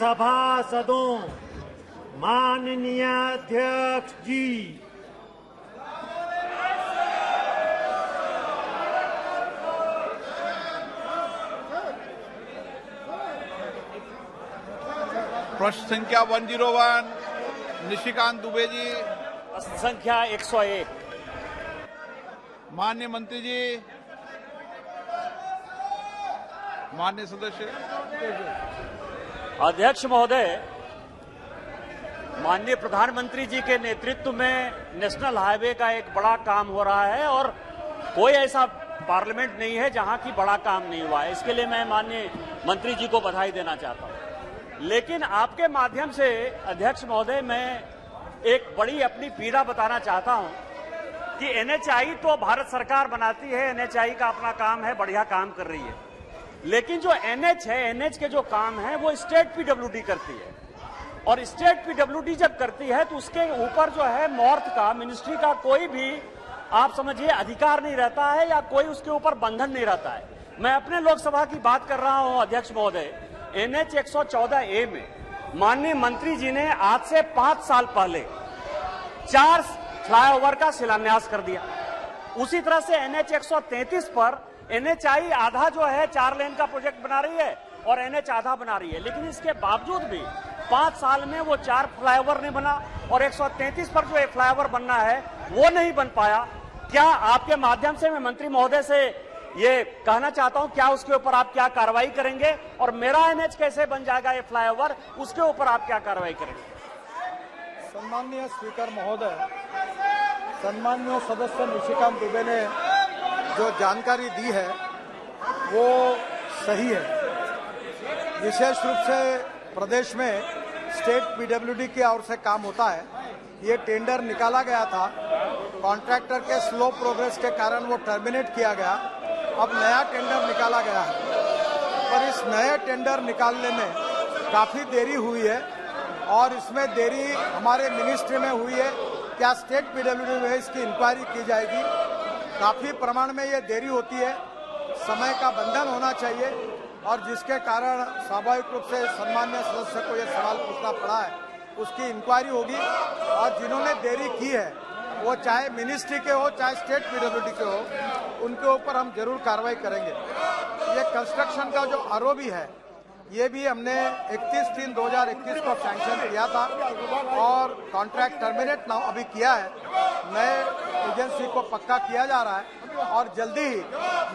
सभासदों, माननीय अध्यक्ष जी, प्रश्न संख्या 101 निशिकांत दुबे जी। प्रश्न संख्या 101। माननीय मंत्री जी, माननीय सदस्य। अध्यक्ष महोदय, माननीय प्रधानमंत्री जी के नेतृत्व में नेशनल हाईवे का एक बड़ा काम हो रहा है और कोई ऐसा पार्लियामेंट नहीं है जहां की बड़ा काम नहीं हुआ है। इसके लिए मैं माननीय मंत्री जी को बधाई देना चाहता हूं। लेकिन आपके माध्यम से अध्यक्ष महोदय, मैं एक बड़ी अपनी पीड़ा बताना चाहता हूं कि एनएचआई तो भारत सरकार बनाती है, एनएचआई का अपना काम है, बढ़िया काम कर रही है। लेकिन जो एनएच है, एनएच के जो काम है वो स्टेट पीडब्ल्यूडी करती है और स्टेट पीडब्ल्यूडी जब करती है तो उसके ऊपर जो है मॉर्थ का, मिनिस्ट्री का कोई भी आप समझिए अधिकार नहीं रहता है या कोई उसके ऊपर बंधन नहीं रहता है। मैं अपने लोकसभा की बात कर रहा हूं अध्यक्ष महोदय। एनएच 114A में माननीय मंत्री जी ने आज से 5 साल पहले 4 फ्लाईओवर का शिलान्यास कर दिया। उसी तरह से एनएच 133 पर एनएचआई आधा जो है 4 लेन का प्रोजेक्ट बना रही है और एनएच आधा बना रही है, लेकिन इसके बावजूद भी 5 साल में वो 4 फ्लाईओवर नहीं बना और 133 पर जो एक फ्लाईओवर बनना है वो नहीं बन पाया। क्या आपके माध्यम से मैं मंत्री महोदय से ये कहना चाहता हूं, क्या उसके ऊपर आप क्या कार्रवाई करेंगे और मेरा एनएच कैसे बन जाएगा ये फ्लाईओवर, उसके ऊपर आप क्या कार्रवाई करेंगे? सम्माननीय स्पीकर महोदय, सम्माननीय सदस्य निशिकांत दुबे ने जो जानकारी दी है वो सही है। विशेष रूप से प्रदेश में स्टेट पीडब्ल्यूडी की ओर से काम होता है। ये टेंडर निकाला गया था, कॉन्ट्रैक्टर के स्लो प्रोग्रेस के कारण वो टर्मिनेट किया गया। अब नया टेंडर निकाला गया है, पर इस नए टेंडर निकालने में काफी देरी हुई है और इसमें देरी हमारे मिनिस्ट्री में हुई है। क्या स्टेट पीडब्ल्यूडी में इसकी इंक्वायरी की जाएगी? काफी प्रमाण में ये देरी होती है, समय का बंधन होना चाहिए और जिसके कारण स्वाभाविक रूप से सम्मान्य सदस्य को ये सवाल पूछना पड़ा है। उसकी इंक्वायरी होगी और जिन्होंने देरी की है वो चाहे मिनिस्ट्री के हो चाहे स्टेट पीडब्ल्यूडी के हो, उनके ऊपर हम जरूर कार्रवाई करेंगे। ये कंस्ट्रक्शन का जो आरओबी है ये भी हमने 31/3/2021 को सैंक्शन किया था और कॉन्ट्रैक्ट टर्मिनेट अभी किया है। नए एजेंसी को पक्का किया जा रहा है और जल्दी ही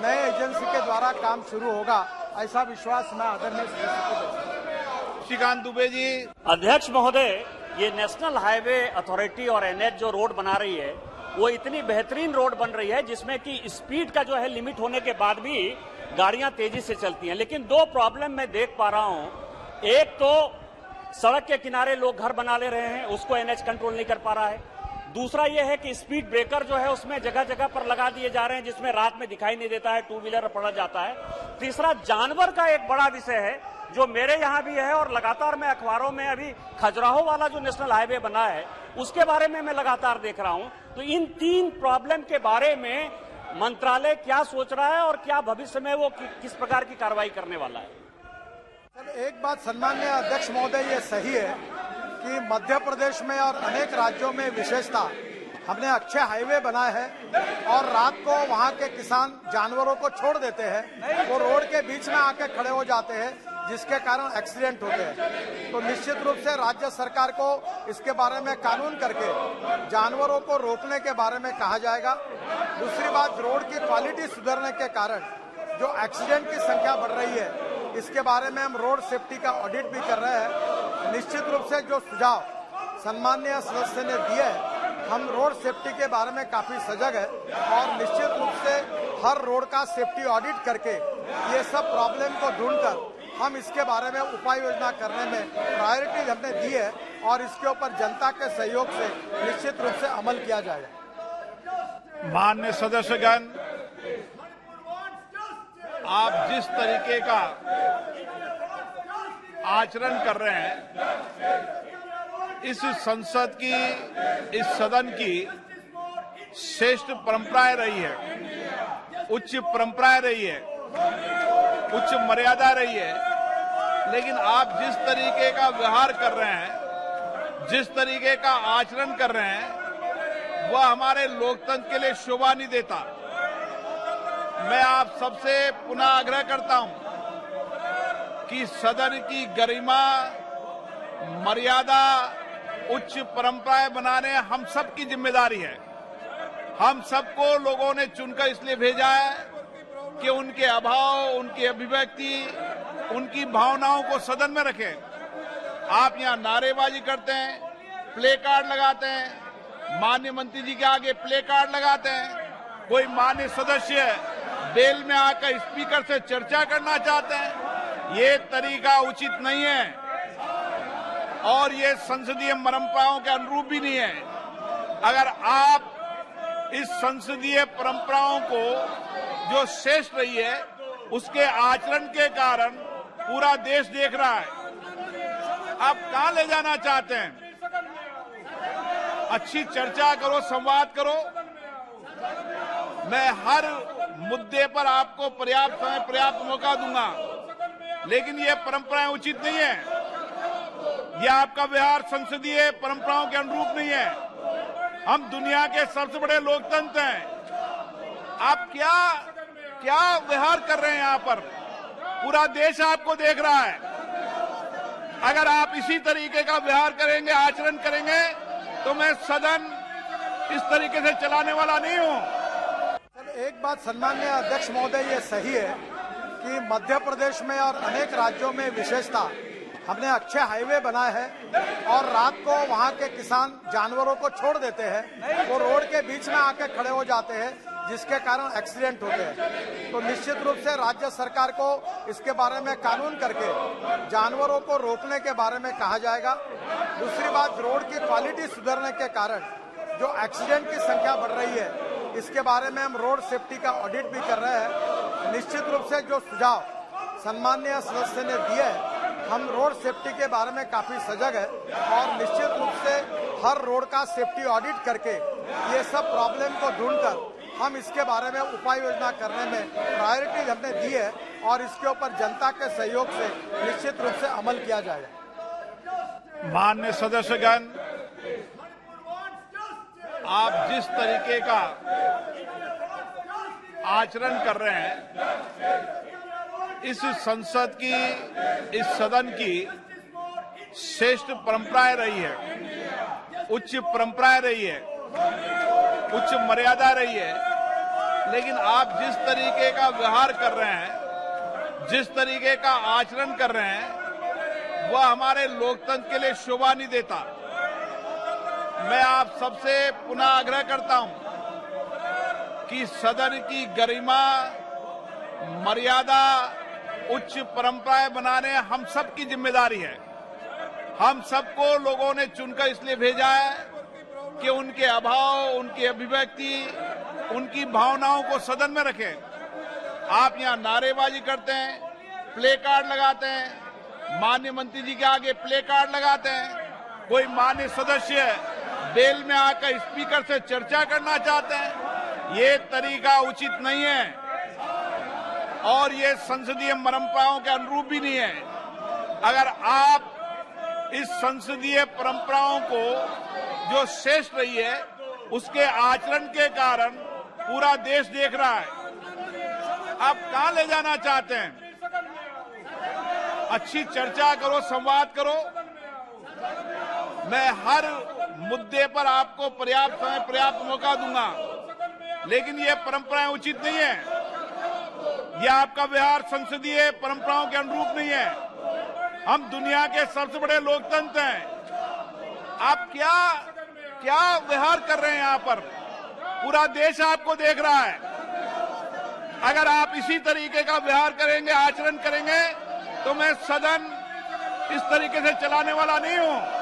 नए एजेंसी के द्वारा काम शुरू होगा, ऐसा विश्वास मैं आदरणीय सदस्य को देता हूं। निशिकांत दुबे जी। अध्यक्ष महोदय, ये नेशनल हाईवे अथॉरिटी और एनएच जो रोड बना रही है वो इतनी बेहतरीन रोड बन रही है जिसमें कि स्पीड का जो है लिमिट होने के बाद भी गाड़ियां तेजी से चलती हैं। लेकिन 2 प्रॉब्लम मैं देख पा रहा हूं। एक तो सड़क के किनारे लोग घर बना ले रहे हैं, उसको एनएच कंट्रोल नहीं कर पा रहा है। दूसरा यह है कि स्पीड ब्रेकर जो है उसमें जगह जगह पर लगा दिए जा रहे हैं जिसमें रात में दिखाई नहीं देता है, 2 व्हीलर पड़ा जाता है। तीसरा जानवर का एक बड़ा विषय है जो मेरे यहां भी है और लगातार मैं अखबारों में अभी खजुराहो वाला जो नेशनल हाईवे बना है उसके बारे में मैं लगातार देख रहा हूं। तो इन 3 प्रॉब्लम के बारे में मंत्रालय क्या सोच रहा है और क्या भविष्य में वो किस प्रकार की कार्रवाई करने वाला है? सर, एक बात सम्माननीय अध्यक्ष महोदय, ये सही है कि मध्य प्रदेश में और अनेक राज्यों में विशेषता हमने अच्छे हाईवे बनाए हैं और रात को वहां के किसान जानवरों को छोड़ देते हैं, वो रोड के बीच में आके खड़े हो जाते हैं जिसके कारण एक्सीडेंट होते हैं। तो निश्चित रूप से राज्य सरकार को इसके बारे में कानून करके जानवरों को रोकने के बारे में कहा जाएगा। दूसरी बात, रोड की क्वालिटी सुधरने के कारण जो एक्सीडेंट की संख्या बढ़ रही है इसके बारे में हम रोड सेफ्टी का ऑडिट भी कर रहे हैं। निश्चित रूप से जो सुझाव सम्माननीय सदस्य ने दिए हैं, हम रोड सेफ्टी के बारे में काफी सजग है और निश्चित रूप से हर रोड का सेफ्टी ऑडिट करके ये सब प्रॉब्लम को ढूंढकर हम इसके बारे में उपाय योजना करने में प्रायोरिटी हमने दी है और इसके ऊपर जनता के सहयोग से निश्चित रूप से अमल किया जाएगा। माननीय सदस्यगण, आप जिस तरीके का आचरण कर रहे हैं, इस संसद की, इस सदन की श्रेष्ठ परंपराएं रही है, उच्च परंपराएं रही है, उच्च मर्यादा रही है लेकिन आप जिस तरीके का व्यवहार कर रहे हैं, जिस तरीके का आचरण कर रहे हैं, वह हमारे लोकतंत्र के लिए शोभा नहीं देता। मैं आप सबसे पुनः आग्रह करता हूं कि सदन की गरिमा, मर्यादा, उच्च परंपराएं बनाने हम सबकी जिम्मेदारी है। हम सबको लोगों ने चुनकर इसलिए भेजा है कि उनके अभाव, उनकी अभिव्यक्ति, उनकी भावनाओं को सदन में रखें। आप यहां नारेबाजी करते हैं, प्ले कार्ड लगाते हैं, माननीय मंत्री जी के आगे प्ले कार्ड लगाते हैं, कोई माननीय सदस्य बेल में आकर स्पीकर से चर्चा करना चाहते हैं। ये तरीका उचित नहीं है और ये संसदीय परंपराओं के अनुरूप भी नहीं है। अगर आप इस संसदीय परंपराओं को जो श्रेष्ठ रही है उसके आचरण के कारण पूरा देश देख रहा है, आप कहां ले जाना चाहते हैं? अच्छी चर्चा करो, संवाद करो। मैं हर मुद्दे पर आपको पर्याप्त समय, पर्याप्त मौका दूंगा, लेकिन ये परंपराएं उचित नहीं है। यह आपका व्यवहार संसदीय परंपराओं के अनुरूप नहीं है। हम दुनिया के सबसे बड़े लोकतंत्र हैं। आप क्या व्यवहार कर रहे हैं यहाँ पर? पूरा देश आपको देख रहा है। अगर आप इसी तरीके का व्यवहार करेंगे, आचरण करेंगे, तो मैं सदन इस तरीके से चलाने वाला नहीं हूं। एक बात सन्माननीय अध्यक्ष महोदय, ये सही है कि मध्य प्रदेश में और अनेक राज्यों में विशेषता हमने अच्छे हाईवे बनाए हैं और रात को वहां के किसान जानवरों को छोड़ देते हैं, वो रोड के बीच में आके खड़े हो जाते हैं, जिसके कारण एक्सीडेंट होते हैं। तो निश्चित रूप से राज्य सरकार को इसके बारे में कानून करके जानवरों को रोकने के बारे में कहा जाएगा। दूसरी बात, रोड की क्वालिटी सुधरने के कारण जो एक्सीडेंट की संख्या बढ़ रही है, इसके बारे में हम रोड सेफ्टी का ऑडिट भी कर रहे हैं। निश्चित रूप से जो सुझाव सम्माननीय सदस्य ने दिए हैं, हम रोड सेफ्टी के बारे में काफी सजग है और निश्चित रूप से हर रोड का सेफ्टी ऑडिट करके ये सब प्रॉब्लम को ढूंढकर हम इसके बारे में उपाय योजना करने में प्रायोरिटी हमने दी है और इसके ऊपर जनता के सहयोग से निश्चित रूप से अमल किया जाएगा। माननीय सदस्यगण, आप जिस तरीके का आचरण कर रहे हैं, इस संसद की, इस सदन की श्रेष्ठ परंपराएं रही है, उच्च परंपराएं रही है, उच्च मर्यादा रही है। लेकिन आप जिस तरीके का व्यवहार कर रहे हैं, जिस तरीके का आचरण कर रहे हैं, वह हमारे लोकतंत्र के लिए शोभा नहीं देता। मैं आप सबसे पुनः आग्रह करता हूं कि सदन की गरिमा, मर्यादा, उच्च परंपराएं बनाने हम सबकी जिम्मेदारी है। हम सबको लोगों ने चुनकर इसलिए भेजा है कि उनके अभाव, उनकी अभिव्यक्ति, उनकी भावनाओं को सदन में रखें। आप यहां नारेबाजी करते हैं, प्ले कार्ड लगाते हैं, माननीय मंत्री जी के आगे प्ले कार्ड लगाते हैं, कोई माननीय सदस्य बेल में आकर स्पीकर से चर्चा करना चाहते हैं। ये तरीका उचित नहीं है और ये संसदीय परंपराओं के अनुरूप भी नहीं है। अगर आप इस संसदीय परंपराओं को जो श्रेष्ठ रही है उसके आचरण के कारण पूरा देश देख रहा है, आप कहां ले जाना चाहते हैं? अच्छी चर्चा करो, संवाद करो। मैं हर मुद्दे पर आपको पर्याप्त समय, पर्याप्त मौका दूंगा, लेकिन ये परंपराएं उचित नहीं है। यह आपका व्यवहार संसदीय परंपराओं के अनुरूप नहीं है। हम दुनिया के सबसे बड़े लोकतंत्र हैं। आप क्या व्यवहार कर रहे हैं यहाँ पर? पूरा देश आपको देख रहा है। अगर आप इसी तरीके का व्यवहार करेंगे, आचरण करेंगे, तो मैं सदन इस तरीके से चलाने वाला नहीं हूं।